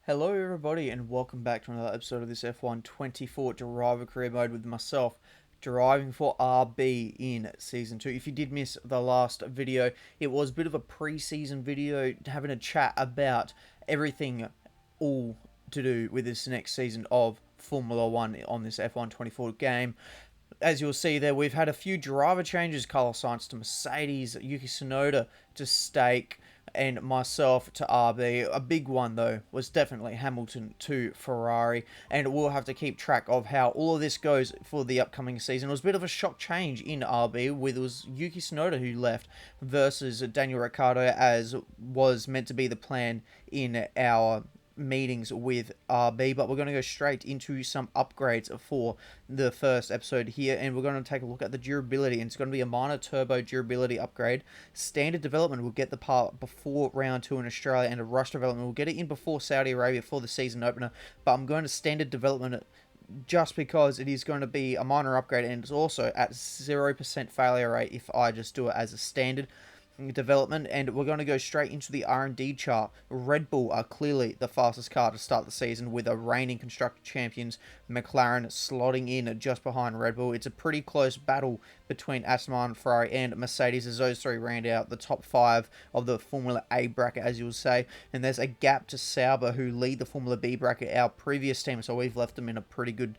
Hello everybody and welcome back to another episode of this F1 24 Driver Career Mode with myself, driving for RB in Season 2. If you did miss the last video, it was a bit of a pre-season video having a chat about everything all to do with this next season of Formula 1 on this F1 24 game. As you'll see there, we've had a few driver changes. Carlos Sainz to Mercedes, Yuki Tsunoda to Stake, and myself to RB. A big one, though, was definitely Hamilton to Ferrari, and we'll have to keep track of how all of this goes for the upcoming season. It was a bit of a shock change in RB, with it was Yuki Tsunoda who left versus Daniel Ricciardo, as was meant to be the plan in our meetings with RB, but we're going to go straight into some upgrades for the first episode here, and we're going to take a look at the durability, and it's going to be a minor turbo durability upgrade. Standard development will get the part before round 2 in Australia, and a rush development will get it in before Saudi Arabia for the season opener, but I'm going to standard development just because it is going to be a minor upgrade, and it's also at 0% failure rate if I just do it as a standard development. And we're going to go straight into the R&D chart. Red Bull are clearly the fastest car to start the season, with a reigning constructor champions McLaren slotting in just behind Red Bull. It's a pretty close battle between Aston Martin, Ferrari and Mercedes, as those three round out the top 5 of the Formula A bracket, as you'll say, and there's a gap to Sauber, who lead the Formula B bracket, our previous team, so we've left them in a pretty good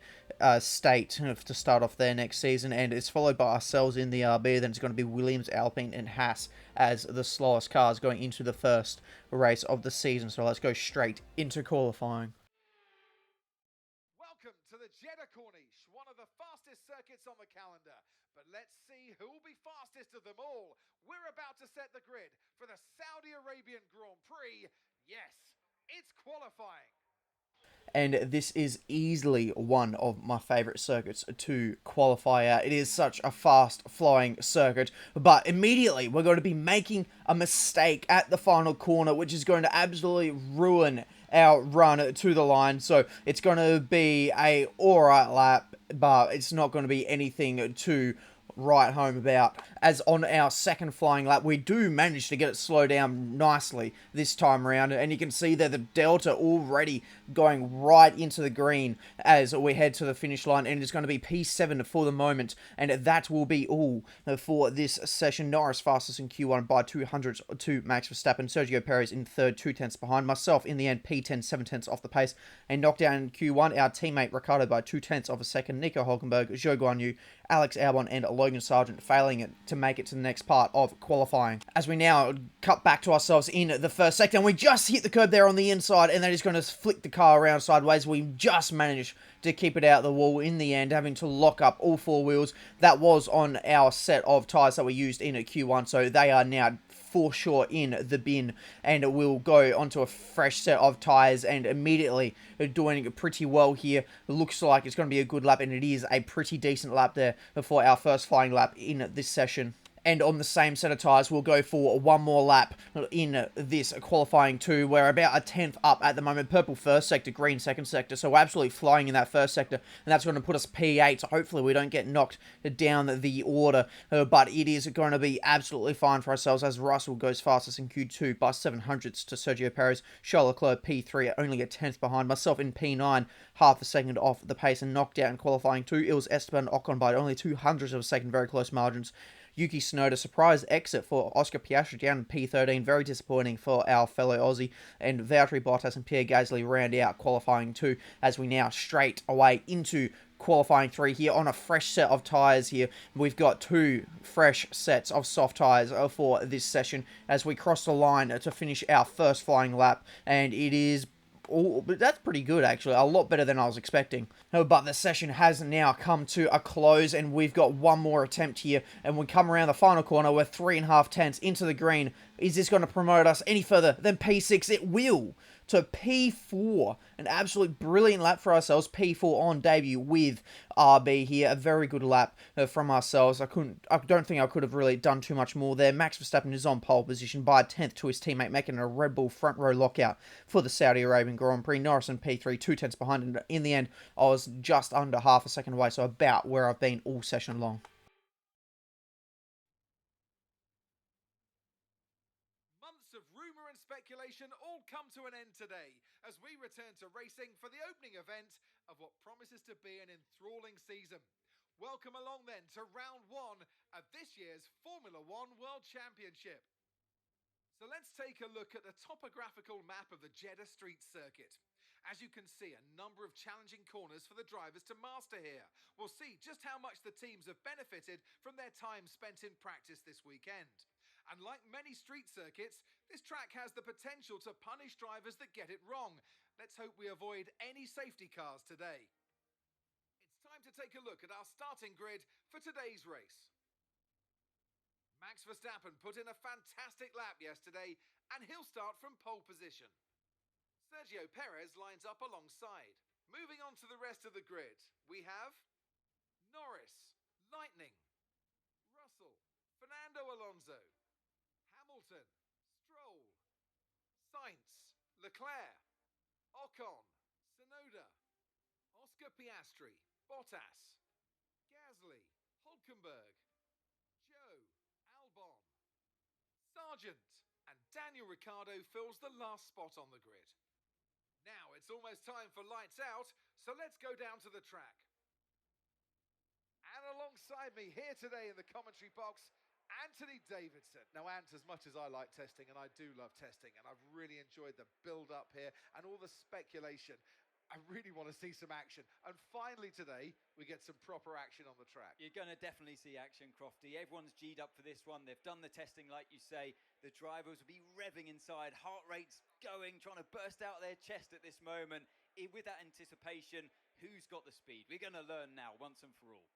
state to start off their next season, and it's followed by ourselves in the RB. Then it's going to be Williams, Alpine and Haas as the slowest cars going into the first race of the season. So let's go straight into qualifying. Welcome to the Jeddah Corniche, one of the fastest circuits on the calendar. But let's see who will be fastest of them all. We're about to set the grid for the Saudi Arabian Grand Prix. Yes, it's qualifying. And this is easily one of my favourite circuits to qualify at. It is such a fast-flowing circuit, but immediately we're going to be making a mistake at the final corner, which is going to absolutely ruin our run to the line. So it's going to be a alright lap, but it's not going to be anything to write home about, as on our second flying lap we do manage to get it slowed down nicely this time around, and you can see there the delta already going right into the green as we head to the finish line, and it's going to be P7 for the moment, and that will be all for this session. Norris fastest in Q1 by 200 to Max Verstappen, Sergio Perez in third, 2 tenths behind myself in the end, P10, 7 tenths off the pace, and knocked down in Q1 our teammate Ricciardo by 2 tenths of a second, Nico Hulkenberg, Zhou Guanyu, Alex Albon and Logan Sargent failing it to make it to the next part of qualifying. As we now cut back to ourselves in the first sector, and we just hit the curb there on the inside, and that is going to flick the car around sideways. We just managed to keep it out the wall in the end, having to lock up all 4 wheels. That was on our set of tyres that we used in Q1, so they are now for sure in the bin, and we'll go onto a fresh set of tyres, and immediately doing pretty well here. It looks like it's going to be a good lap, and it is a pretty decent lap there for our first flying lap in this session. And on the same set of tyres, we'll go for one more lap in this qualifying 2. We're about a 10th up at the moment. Purple first sector, green second sector. So we're absolutely flying in that first sector. And that's going to put us P8. So hopefully we don't get knocked down the order. But it is going to be absolutely fine for ourselves, as Russell goes fastest in Q2 by 700ths to Sergio Perez. Charles Leclerc P3, only a 10th behind. Myself in P9, half a second off the pace and knocked out in qualifying 2. It was Esteban Ocon by only 200ths of a second, very close margins. Yuki Tsunoda, surprise exit for Oscar Piastri down in P13, very disappointing for our fellow Aussie, and Valtteri Bottas and Pierre Gasly round out qualifying 2, as we now straight away into qualifying 3 here on a fresh set of tyres here. We've got 2 fresh sets of soft tyres for this session as we cross the line to finish our first flying lap, and it is but that's pretty good, actually. A lot better than I was expecting. But the session has now come to a close, and we've got one more attempt here. And we come around the final corner. We're 3.5 tenths into the green. Is this going to promote us any further than P6? It will. To P4, an absolute brilliant lap for ourselves. P4 on debut with RB here. A very good lap from ourselves. I don't think I could have really done too much more there. Max Verstappen is on pole position by a 10th to his teammate, making a Red Bull front row lockout for the Saudi Arabian Grand Prix. Norris in P3, 2 tenths behind, and in the end, I was just under half a second away, so about where I've been all session long. Months of rumour and speculation all come to an end today. as we return to racing for the opening event of what promises to be an enthralling season. Welcome along then to round one of this year's Formula One World Championship. So let's take a look at the topographical map of the Jeddah Street Circuit. As you can see, a number of challenging corners for the drivers to master here. We'll see just how much the teams have benefited from their time spent in practice this weekend. And like many street circuits, this track has the potential to punish drivers that get it wrong. Let's hope we avoid any safety cars today. It's time to take a look at our starting grid for today's race. Max Verstappen put in a fantastic lap yesterday, and he'll start from pole position. Sergio Perez lines up alongside. Moving on to the rest of the grid, we have Norris, Lightning, Russell, Fernando Alonso, Hamilton, Stroll, Sainz, Leclerc, Ocon, Tsunoda, Oscar Piastri, Bottas, Gasly, Hulkenberg, Joe, Albon, Sargent, and Daniel Ricciardo fills the last spot on the grid. Now it's almost time for lights out, so let's go down to the track. And alongside me here today in the commentary box, Anthony Davidson. Now, Ant, as much as I like testing, and I do love testing, and I've really enjoyed the build-up here and all the speculation, I really want to see some action. And finally today, we get some proper action on the track. You're going to definitely see action, Crofty. Everyone's G'd up for this one. They've done the testing, like you say. The drivers will be revving inside, heart rates going, trying to burst out their chest at this moment. With that anticipation, who's got the speed? We're going to learn now, once and for all.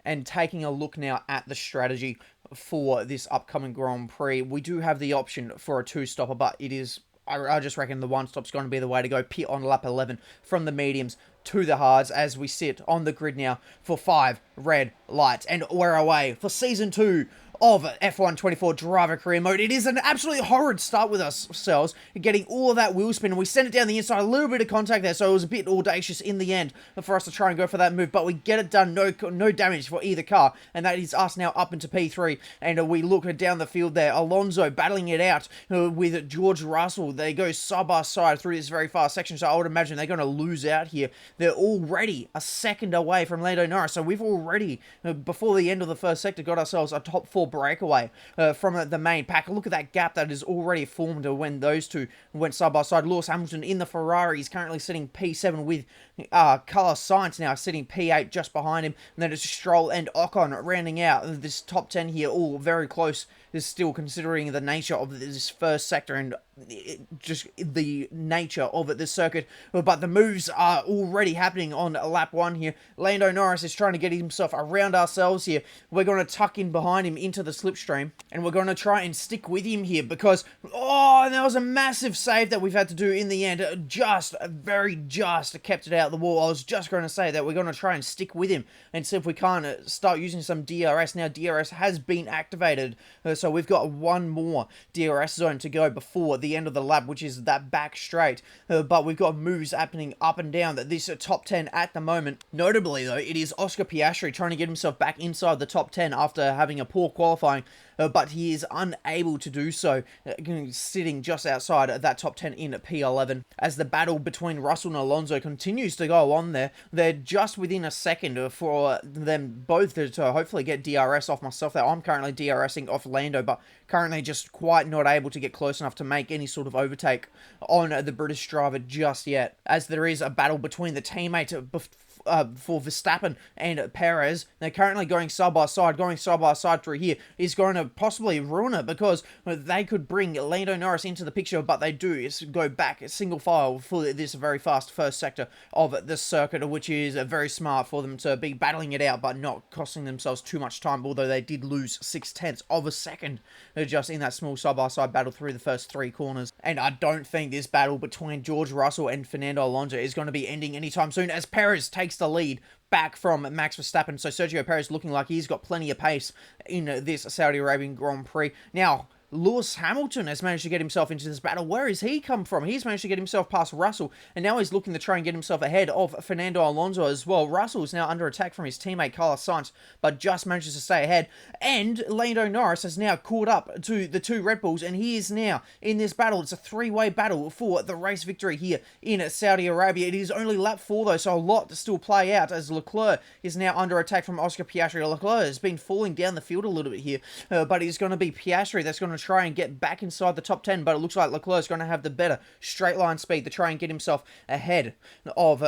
And taking a look now at the strategy for this upcoming Grand Prix, we do have the option for a two-stopper, but it is... I just reckon the one-stop's going to be the way to go. Pit on lap 11 from the mediums to the hards as we sit on the grid now for 5 red lights. And we're away for Season 2 of F1 24 Driver Career Mode. It is an absolutely horrid start with ourselves, getting all of that wheel spin, and we send it down the inside, a little bit of contact there, so it was a bit audacious in the end for us to try and go for that move, but we get it done, no damage for either car, and that is us now up into P3, and we look down the field there, Alonso battling it out with George Russell. They go side by side through this very fast section, so I would imagine they're going to lose out here. They're already a second away from Lando Norris, so we've already, before the end of the first sector, got ourselves a top 4 breakaway from the main pack. Look at that gap that is already formed when those two went side by side. Lewis Hamilton in the Ferrari is currently sitting P7 with Carlos Sainz now sitting P8 just behind him. And then it's Stroll and Ocon rounding out this top 10 here, all very close. Is still considering the nature of this first sector and just the nature of this circuit. But the moves are already happening on lap 1 here. Lando Norris is trying to get himself around ourselves here. We're going to tuck in behind him into the slipstream, and we're going to try and stick with him here because, oh, that was a massive save that we've had to do in the end. Just kept it out of the wall. I was just going to say that we're going to try and stick with him and see if we can't start using some DRS. Now, DRS has been activated, so we've got one more DRS zone to go before the end of the lap, which is that back straight. But we've got moves happening up and down that this top 10 at the moment. Notably, though, it is Oscar Piastri trying to get himself back inside the top 10 after having a poor qualifying, but he is unable to do so, sitting just outside that top 10 in P11. As the battle between Russell and Alonso continues to go on there, they're just within a second for them both to hopefully get DRS off myself there. I'm currently DRSing off Lando, but currently just quite not able to get close enough to make any sort of overtake on the British driver just yet, as there is a battle between the teammates for Verstappen and Perez. They're currently going side by side through here is going to possibly ruin it, because they could bring Lando Norris into the picture, but they do is go back single file for this very fast first sector of the circuit, which is very smart for them to be battling it out but not costing themselves too much time, although they did lose 0.6 of a second just in that small side by side battle through the first 3 corners. And I don't think this battle between George Russell and Fernando Alonso is going to be ending anytime soon, as Perez takes the lead back from Max Verstappen. So Sergio Perez looking like he's got plenty of pace in this Saudi Arabian Grand Prix. Now, Lewis Hamilton has managed to get himself into this battle. Where has he come from? He's managed to get himself past Russell, and now he's looking to try and get himself ahead of Fernando Alonso as well. Russell is now under attack from his teammate Carlos Sainz, but just manages to stay ahead. And Lando Norris has now caught up to the two Red Bulls, and he is now in this battle. It's a three-way battle for the race victory here in Saudi Arabia. It is only lap 4 though, so a lot to still play out as Leclerc is now under attack from Oscar Piastri. Leclerc has been falling down the field a little bit here, but it's going to be Piastri that's going to try and get back inside the top 10, but it looks like Leclerc's going to have the better straight line speed to try and get himself ahead of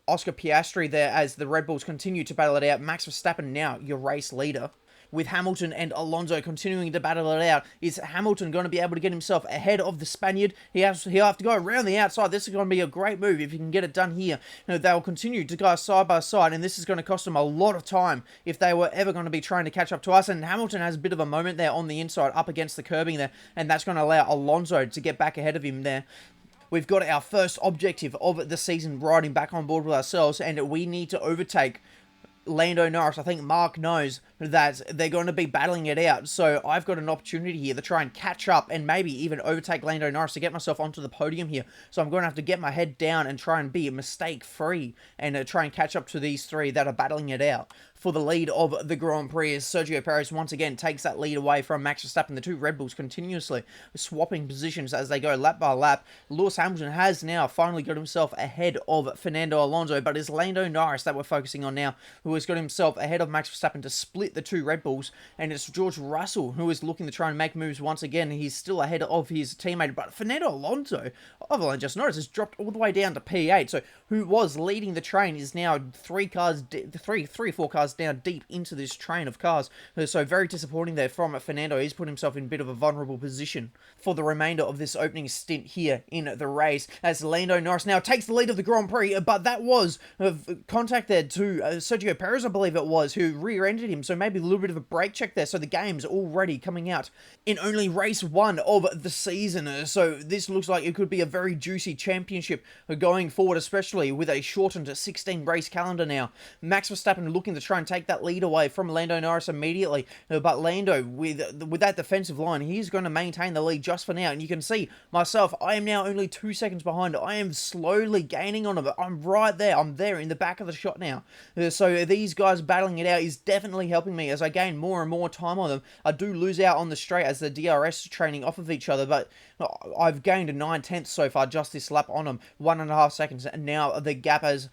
Oscar Piastri there as the Red Bulls continue to battle it out. Max Verstappen now your race leader, with Hamilton and Alonso continuing to battle it out. Is Hamilton going to be able to get himself ahead of the Spaniard? He'll have to go around the outside. This is going to be a great move if he can get it done here. They'll continue to go side by side, and this is going to cost them a lot of time if they were ever going to be trying to catch up to us. And Hamilton has a bit of a moment there on the inside, up against the curbing there, and that's going to allow Alonso to get back ahead of him there. We've got our first objective of the season riding back on board with ourselves, and we need to overtake Lando Norris. I think Mark knows that they're going to be battling it out, so I've got an opportunity here to try and catch up and maybe even overtake Lando Norris to get myself onto the podium here. So I'm going to have to get my head down and try and be mistake-free and try and catch up to these three that are battling it out for the lead of the Grand Prix, as Sergio Perez once again takes that lead away from Max Verstappen. The two Red Bulls continuously swapping positions as they go lap by lap. Lewis Hamilton has now finally got himself ahead of Fernando Alonso, but it's Lando Norris that we're focusing on now, who has got himself ahead of Max Verstappen to split the two Red Bulls, and it's George Russell who is looking to try and make moves once again. He's still ahead of his teammate, but Fernando Alonso, I've only just noticed, has dropped all the way down to P8, so who was leading the train is now three or four cars down deep into this train of cars. So very disappointing there from Fernando. He's put himself in a bit of a vulnerable position for the remainder of this opening stint here in the race, as Lando Norris now takes the lead of the Grand Prix, but that was contact there to Sergio Perez, I believe it was, who rear-ended him, so maybe a little bit of a brake check there. So the game's already coming out in only race 1 of the season, so this looks like it could be a very juicy championship going forward, especially with a shortened 16 race calendar now. Max Verstappen looking to try and take that lead away from Lando Norris immediately, but Lando with that defensive line, he's going to maintain the lead just for now. And you can see myself, I am now only 2 seconds behind. I am slowly gaining on him. I'm right there. I'm there in the back of the shot now. So these guys battling it out is definitely helping me as I gain more and more time on them. I do lose out on the straight as the DRS training off of each other, but I've gained 9/10 so far just this lap on them, 1.5 seconds, and now the gap as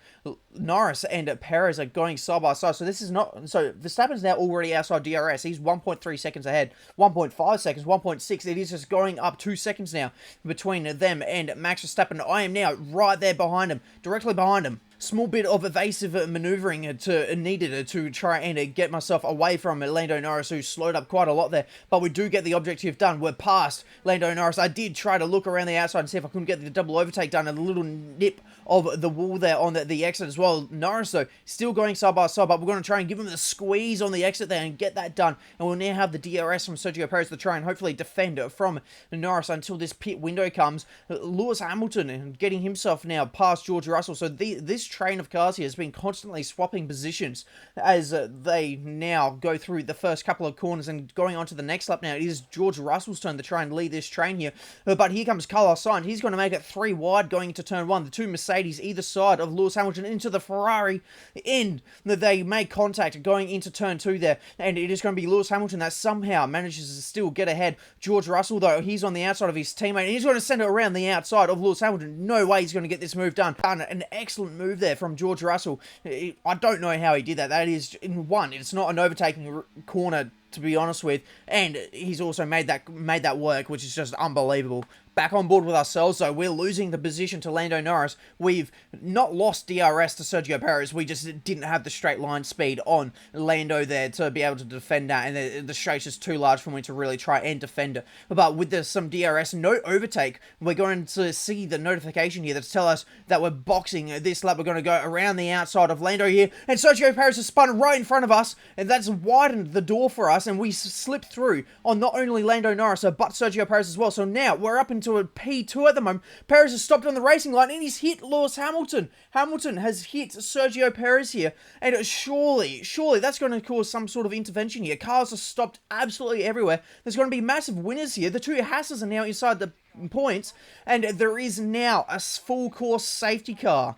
Norris and Perez are going side by side. So this is not, so Verstappen's now already outside DRS. He's 1.3 seconds ahead, 1.5 seconds, 1.6. It is just going up 2 seconds now between them and Max Verstappen. I am now right there behind him, directly behind him. Small bit of evasive maneuvering needed to try and get myself away from Lando Norris, who slowed up quite a lot there. But we do get the objective done. We're past Lando Norris. I did try to look around the outside and see if I couldn't get the double overtake done. A little nip of the wall there on the exit as well. Norris, though, still going side by side, but we're going to try and give him the squeeze on the exit there and get that done. And we'll now have the DRS from Sergio Perez to try and hopefully defend from Norris until this pit window comes. Lewis Hamilton getting himself now past George Russell. So this train of cars here has been constantly swapping positions as they now go through the first couple of corners, and going on to the next lap now, it is George Russell's turn to try and lead this train here. But here comes Carlos Sainz. He's going to make it 3 wide going into turn 1. The two Mercedes either side of Lewis Hamilton into the Ferrari end. They make contact going into turn 2 there, and it is going to be Lewis Hamilton that somehow manages to still get ahead. George Russell, though, he's on the outside of his teammate, and he's going to send it around the outside of Lewis Hamilton. No way he's going to get this move done. An excellent move there from George Russell. I don't know how he did that. That is, in one, it's not an overtaking corner, to be honest with, and he's also made that work, which is just unbelievable. Back on board with ourselves, though, we're losing the position to Lando Norris. We've not lost DRS to Sergio Perez, we just didn't have the straight line speed on Lando there to be able to defend that, and the straight's just too large for me to really try and defend it. But with some DRS, no overtake, we're going to see the notification here that tell us that we're boxing this lap. We're going to go around the outside of Lando here, and Sergio Perez has spun right in front of us, and that's widened the door for us, and we slipped through on not only Lando Norris, but Sergio Perez as well. So now we're up into into a P2 at the moment. Perez has stopped on the racing line and he's hit Lewis Hamilton. Hamilton has hit Sergio Perez here, and surely that's going to cause some sort of intervention here. Cars are stopped absolutely everywhere. There's going to be massive winners here. The two Hasses are now inside the points, and there is now a full course safety car.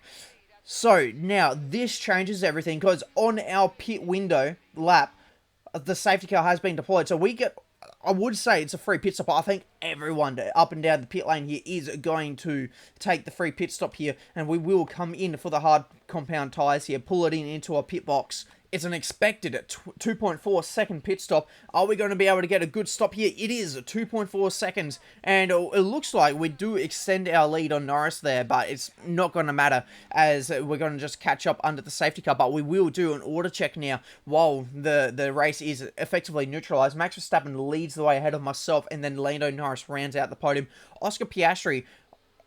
So now this changes everything, because on our pit window lap, the safety car has been deployed. So we get, I would say it's a free pit stop. I think everyone up and down the pit lane here is going to take the free pit stop here, and we will come in for the hard compound tyres here, pull it into our pit box. It's an expected 2.4 second pit stop. Are we going to be able to get a good stop here? It is 2.4 seconds, and it looks like we do extend our lead on Norris there, but it's not going to matter, as we're going to just catch up under the safety car. But we will do an order check now while the race is effectively neutralized. Max Verstappen leads the way ahead of myself, and then Lando Norris rounds out the podium. Oscar Piastri,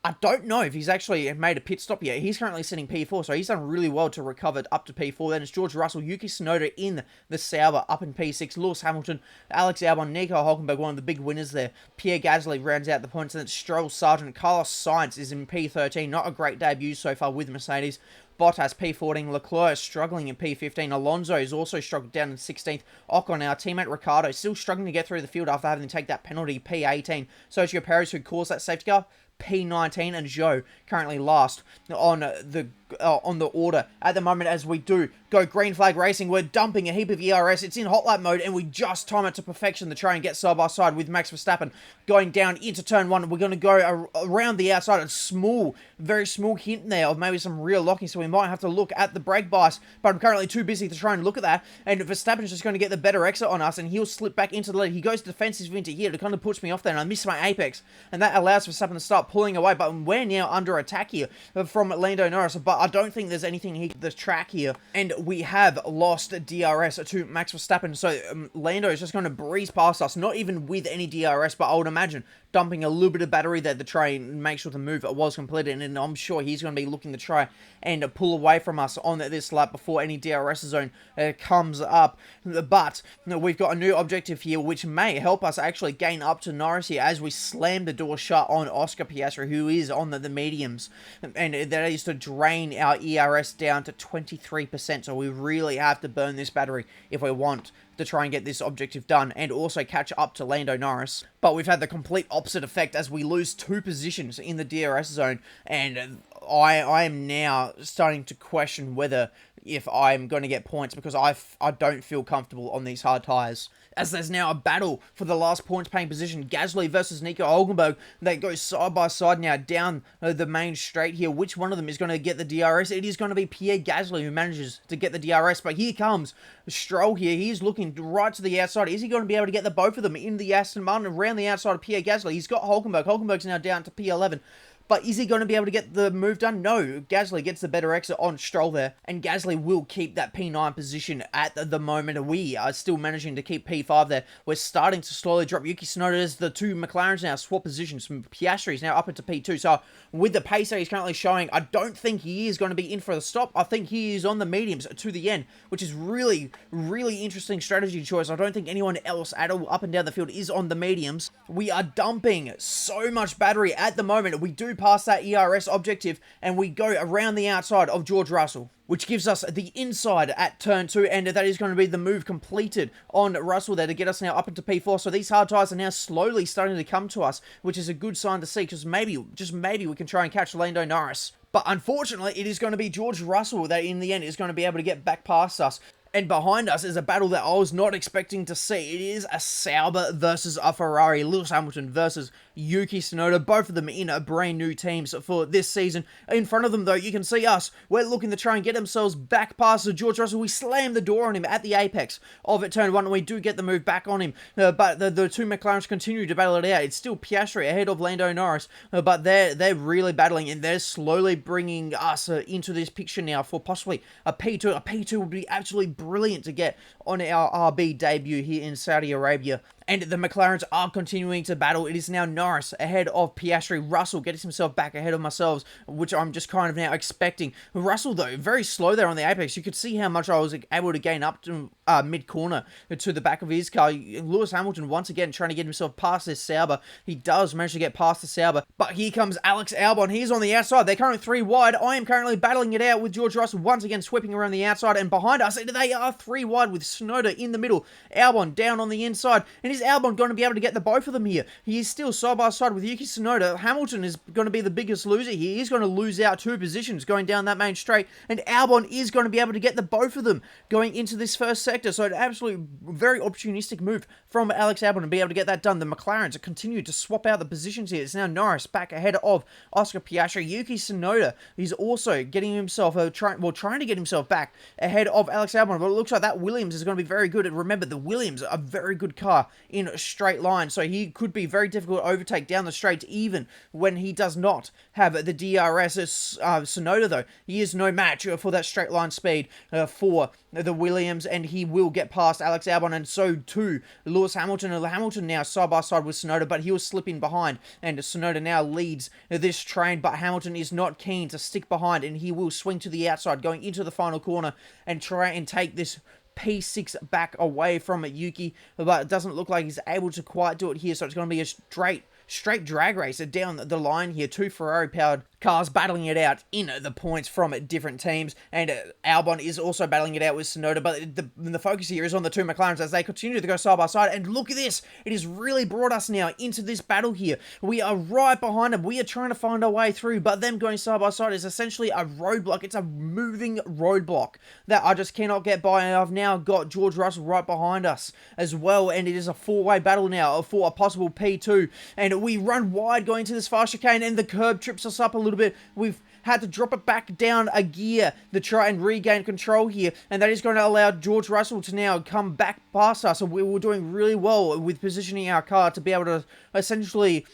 I don't know if he's actually made a pit stop yet. He's currently sitting P4, so he's done really well to recover up to P4. Then it's George Russell, Yuki Tsunoda in the Sauber up in P6, Lewis Hamilton, Alex Albon, Nico Hulkenberg, one of the big winners there. Pierre Gasly rounds out the points, and then Stroll, Sargent, Carlos Sainz is in P13. Not a great debut so far with Mercedes. Bottas P14, Leclerc struggling in P15, Alonso is also struggled down in 16th, Ocon, our teammate Ricciardo, still struggling to get through the field after having to take that penalty, P18, Sergio Perez, who caused that safety car, P19, and Zhou currently last on the order at the moment. As we do go green flag racing, we're dumping a heap of ERS. It's in hot lap mode, and we just time it to perfection to try and get side by side with Max Verstappen going down into turn one. We're going to go around the outside. A very small hint there of maybe some rear locking, so we might have to look at the brake bias, but I'm currently too busy to try and look at that, and Verstappen's just going to get the better exit on us, and he'll slip back into the lead. He goes defensive into here to kind of push me off there, and I miss my apex, and that allows Verstappen to start pulling away, but we're now under attack here from Lando Norris, but I don't think there's anything the track here, and we have lost DRS to Max Verstappen, so Lando is just going to breeze past us, not even with any DRS, but I would imagine dumping a little bit of battery there to try and make sure the move was completed, and I'm sure he's going to be looking to try and pull away from us on this lap before any DRS zone comes up. But we've got a new objective here, which may help us actually gain up to Norris here as we slam the door shut on Oscar Piastri, who is on the mediums, and that is to drain our ERS down to 23%, so we really have to burn this battery if we want to try and get this objective done, and also catch up to Lando Norris. But we've had the complete opposite effect as we lose 2 positions in the DRS zone, and I am now starting to question whether if I'm going to get points, because I don't feel comfortable on these hard tyres. As there's now a battle for the last points paying position, Gasly versus Nico Hulkenberg. They go side by side now down the main straight here. Which one of them is going to get the DRS? It is going to be Pierre Gasly who manages to get the DRS, but here comes Stroll here. He's looking right to the outside. Is he going to be able to get the both of them in the Aston Martin around the outside of Pierre Gasly? He's got Hulkenberg. Hulkenberg's now down to P11. But is he going to be able to get the move done? No. Gasly gets the better exit on Stroll there. And Gasly will keep that P9 position at the moment. We are still managing to keep P5 there. We're starting to slowly drop Yuki Tsunoda as the two McLarens now swap positions. From Piastri is now up into P2. So with the pace that he's currently showing, I don't think he is going to be in for the stop. I think he is on the mediums to the end, which is really, really interesting strategy choice. I don't think anyone else at all up and down the field is on the mediums. We are dumping so much battery at the moment. We do pass that ERS objective, and we go around the outside of George Russell, which gives us the inside at turn 2, and that is going to be the move completed on Russell there to get us now up into P4. So these hard tyres are now slowly starting to come to us, which is a good sign to see, because maybe, just maybe, we can try and catch Lando Norris. But unfortunately, it is going to be George Russell that in the end is going to be able to get back past us. And behind us is a battle that I was not expecting to see. It is a Sauber versus a Ferrari. Lewis Hamilton versus Yuki Tsunoda. Both of them in brand new teams for this season. In front of them, though, you can see us. We're looking to try and get themselves back past George Russell. We slam the door on him at the apex of it, turn 1, and we do get the move back on him. But the two McLarens continue to battle it out. It's still Piastri ahead of Lando Norris. But they're really battling, and they're slowly bringing us into this picture now for possibly a P2. A P2 would be absolutely brilliant to get on our RB debut here in Saudi Arabia. And the McLarens are continuing to battle. It is now Norris ahead of Piastri. Russell gets himself back ahead of myself, which I'm just kind of now expecting. Russell, though, very slow there on the apex. You could see how much I was able to gain up to mid-corner to the back of his car. Lewis Hamilton, once again, trying to get himself past this Sauber. He does manage to get past the Sauber. But here comes Alex Albon. He's on the outside. They're currently 3 wide. I am currently battling it out with George Russell once again sweeping around the outside. And behind us, they are 3 wide with Tsunoda in the middle. Albon down on the inside. And is Albon going to be able to get the both of them here? He is still side by side with Yuki Tsunoda. Hamilton is going to be the biggest loser here. He's going to lose out 2 positions going down that main straight. And Albon is going to be able to get the both of them going into this first sector. So an absolutely very opportunistic move from Alex Albon to be able to get that done. The McLarens continue to swap out the positions here. It's now Norris back ahead of Oscar Piastri. Yuki Tsunoda is also getting himself, trying to get himself back ahead of Alex Albon. But it looks like that Williams is going to be very good. And remember, the Williams are a very good car in a straight line. So he could be very difficult to overtake down the straight, even when he does not have the DRS. Tsunoda, though, he is no match for that straight line speed for the Williams, and he will get past Alex Albon, and so too Lewis Hamilton. Hamilton now side by side with Tsunoda, but he was slipping behind, and Tsunoda now leads this train, but Hamilton is not keen to stick behind, and he will swing to the outside going into the final corner and try and take this P6 back away from Yuki, but it doesn't look like he's able to quite do it here, so it's going to be a straight drag race down the line here. 2 Ferrari-powered cars battling it out in the points from different teams, and Albon is also battling it out with Tsunoda, but the focus here is on the 2 McLarens as they continue to go side by side, and look at this. It has really brought us now into this battle here. We are right behind them. We are trying to find our way through, but them going side by side is essentially a roadblock. It's a moving roadblock that I just cannot get by, and I've now got George Russell right behind us as well, and it is a 4-way battle now for a possible P2, and we run wide going to this fast chicane, and the curb trips us up a little bit. We've had to drop it back down a gear to try and regain control here, and that is going to allow George Russell to now come back past us. So we were doing really well with positioning our car to be able to essentially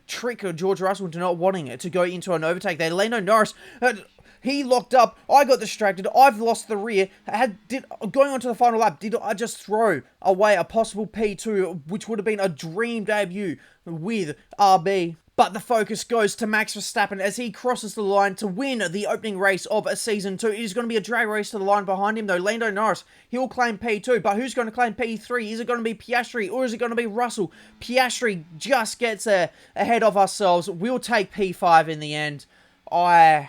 trick George Russell into not wanting it to go into an overtake there. Lando Norris, he locked up. I got distracted. I've lost the rear. Going on to the final lap, did I just throw away a possible P2, which would have been a dream debut with RB? But the focus goes to Max Verstappen as he crosses the line to win the opening race of Season 2. It is going to be a drag race to the line behind him, though. Lando Norris, he'll claim P2, but who's going to claim P3? Is it going to be Piastri or is it going to be Russell? Piastri just gets there ahead of ourselves. We'll take P5 in the end. I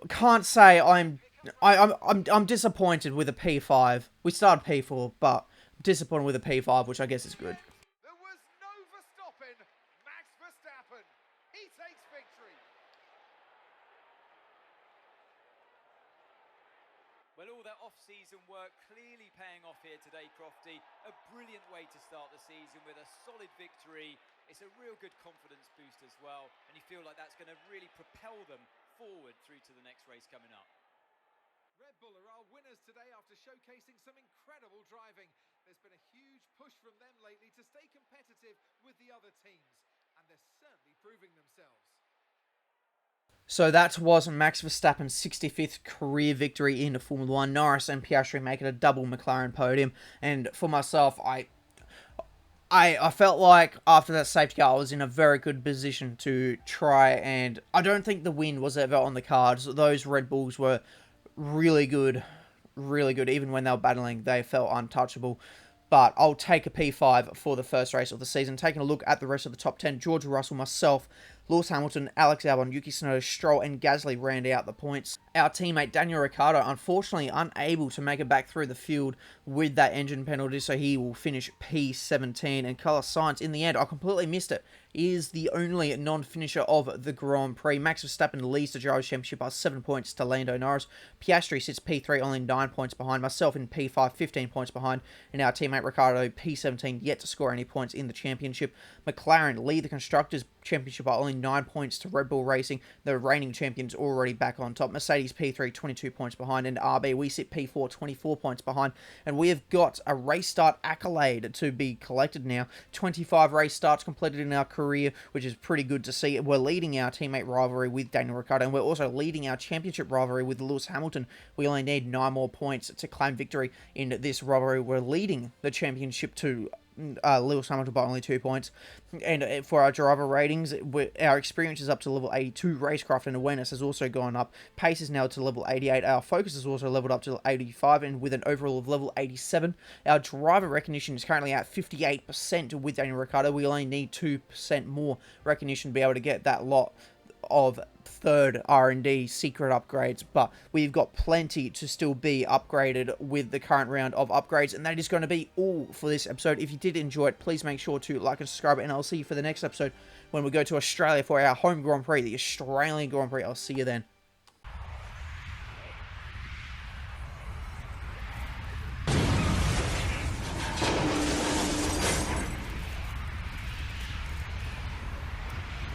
can't say I'm disappointed with a P5. We started P4, but I'm disappointed with a P5, which I guess is good. There was no Verstappen. Max Verstappen. He takes victory. Well, all that off-season work clearly paying off here today, Crofty. A brilliant way to start the season with a solid victory. It's a real good confidence boost as well, and you feel like that's going to really propel them forward through to the next race coming up. Red Bull are our winners today after showcasing some incredible driving. There's been a huge push from them lately to stay competitive with the other teams, and they're certainly proving themselves. So that was Max Verstappen's 65th career victory in Formula 1. Norris and Piastri make it a double McLaren podium, and for myself, I felt like after that safety car, I was in a very good position to try, and I don't think the win was ever on the cards. Those Red Bulls were really good. Even when they were battling, they felt untouchable. But I'll take a P5 for the first race of the season. Taking a look at the rest of the top 10, George Russell, myself, Lewis Hamilton, Alex Albon, Yuki Tsunoda, Stroll, and Gasly round out the points. Our teammate Daniel Ricciardo, unfortunately unable to make it back through the field with that engine penalty, so he will finish P17. And Carlos Sainz, in the end, I completely missed it, is the only non-finisher of the Grand Prix. Max Verstappen leads the Drivers' Championship by 7 points to Lando Norris. Piastri sits P3, only 9 points behind. Myself in P5, 15 points behind. And our teammate Ricciardo, P17, yet to score any points in the championship. McLaren lead the Constructors' Championship by only 9 points to Red Bull Racing. The reigning champions already back on top. Mercedes P3, 22 points behind. And RB, we sit P4, 24 points behind. And we have got a race start accolade to be collected now. 25 race starts completed in our career, which is pretty good to see. We're leading our teammate rivalry with Daniel Ricciardo, and we're also leading our championship rivalry with Lewis Hamilton. We only need 9 more points to claim victory in this rivalry. We're leading the championship to Lewis Hamilton by only 2 points. And for our driver ratings, our experience is up to level 82. Racecraft and awareness has also gone up. Pace is now to level 88. Our focus is also leveled up to 85, and with an overall of level 87. Our driver recognition is currently at 58% with Daniel Ricciardo. We only need 2% more recognition to be able to get that lot of third R&D secret upgrades, but we've got plenty to still be upgraded with the current round of upgrades, and that is going to be all for this episode. If you did enjoy it, please make sure to like and subscribe, and I'll see you for the next episode when we go to Australia for our home Grand Prix, the Australian Grand Prix. I'll see you then.